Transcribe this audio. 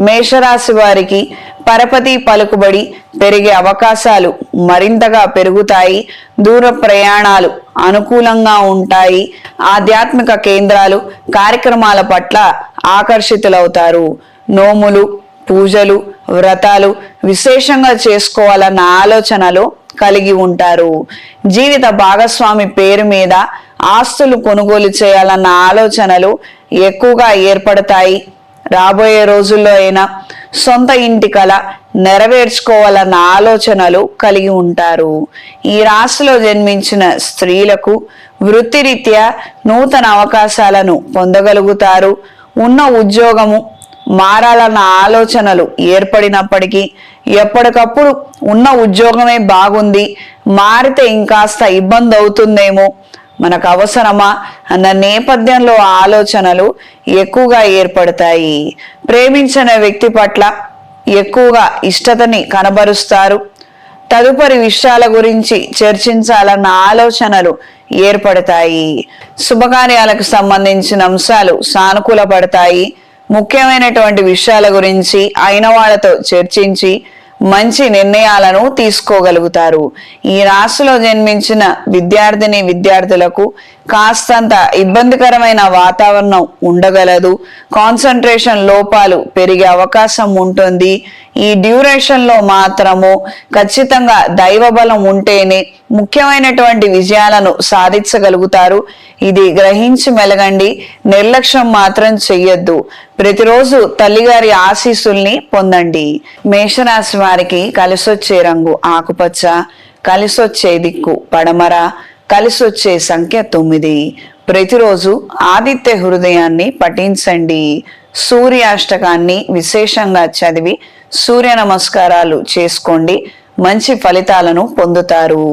మేషరాశి వారికి పరపతి పలుకుబడి పెరిగే అవకాశాలు మరింతగా పెరుగుతాయి. దూర ప్రయాణాలు అనుకూలంగా ఉంటాయి. ఆధ్యాత్మిక కేంద్రాలు కార్యక్రమాల పట్ల ఆకర్షితులవుతారు. నోములు పూజలు వ్రతాలు విశేషంగా చేసుకోవాలన్న ఆలోచనలు కలిగి ఉంటారు. జీవిత భాగస్వామి పేరు మీద ఆస్తులు కొనుగోలు చేయాలన్న ఆలోచనలు ఎక్కువగా ఏర్పడతాయి. రాబోయే రోజుల్లో అయినా సొంత ఇంటి కల నెరవేర్చుకోవాలన్న ఆలోచనలు కలిగి ఉంటారు. ఈ రాశిలో జన్మించిన స్త్రీలకు వృత్తిరీత్యా నూతన అవకాశాలను పొందగలుగుతారు. ఉన్న ఉద్యోగము మారాలన్న ఆలోచనలు ఏర్పడినప్పటికీ ఎప్పటికప్పుడు ఉన్న ఉద్యోగమే బాగుంది, మారితే ఇంకాస్త ఇబ్బంది అవుతుందేమో, మనకు అవసరమా అన్న నేపథ్యంలో ఆలోచనలు ఎక్కువగా ఏర్పడతాయి. ప్రేమించిన వ్యక్తి పట్ల ఎక్కువగా ఇష్టతని కనబరుస్తారు. తదుపరి విషయాల గురించి చర్చించాలన్న ఆలోచనలు ఏర్పడతాయి. శుభకార్యాలకు సంబంధించిన అంశాలు సానుకూలపడతాయి. ముఖ్యమైనటువంటి విషయాల గురించి అయిన వాళ్ళతో చర్చించి మంచి నిర్ణయాలను తీసుకోగలుగుతారు. ఈ రాశిలో జన్మించిన విద్యార్థులకు కాస్తంత ఇబ్బందికరమైన వాతావరణం ఉండగలదు. కాన్సన్ట్రేషన్ లోపాలు పెరిగే అవకాశం ఉంటుంది. ఈ డ్యూరేషన్ లో మాత్రము ఖచ్చితంగా దైవ బలం ఉంటేనే ముఖ్యమైనటువంటి విజయాలను సాధించగలుగుతారు. ఇది గ్రహించి మెలగండి. నిర్లక్ష్యం మాత్రం చెయ్యొద్దు. ప్రతిరోజు తల్లిగారి ఆశీస్సుల్ని పొందండి. మేషరాశి వారికి కలిసొచ్చే రంగు ఆకుపచ్చ, కలిసొచ్చే దిక్కు పడమర, కలిసొచ్చే సంఖ్య 9. ప్రతిరోజు ఆదిత్య హృదయాన్ని పఠించండి. సూర్యాష్టకాన్ని విశేషంగా చదివి సూర్య నమస్కారాలు చేసుకోండి. మంచి ఫలితాలను పొందుతారు.